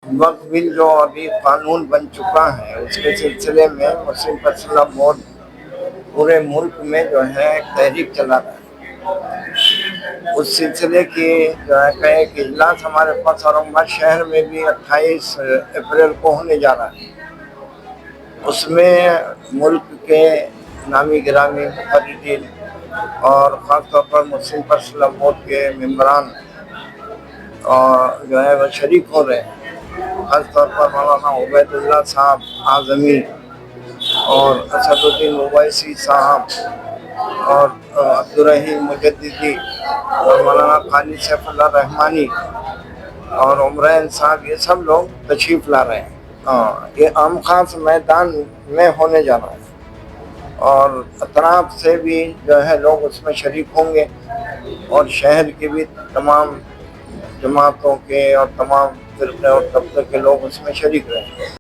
वक्फ bill जो अभी कानून बन चुका है उसके सिलसिले में मुस्लिम पर्सनल बोर्ड पूरे मुल्क में जो है एक तहरीक चला रहा है। उस सिलसिले की जो है कि एक इजलास हमारे पास औरंगाबाद शहर में भी 28 अप्रैल को होने जा रहा है। उसमें मुल्क के नामी गिरामी मुक़र्रिरीन और ख़ास तौर पर मुस्लिम पर्सनल बोर्ड के मेंबरान और जो है वो शरीक हो रहे हैं। खास तौर पर मौलाना उबैदुल्लाह साहब आज़मी और असदुद्दीन ओवैसी साहब और अब्दुर्रहीम मुजद्दिदी और मौलाना खालिद सैफुल्लाह रहमानी और उमरैन साहब, ये सब लोग तशरीफ़ ला रहे हैं। ये आम खास मैदान में होने जा रहा है और अतराफ से भी जो है लोग उसमें शरीक होंगे और शहर के भी तमाम जमातों के और तमाम फ़िरक़े और तबक़े के लोग उसमें शरीक रहेंगे।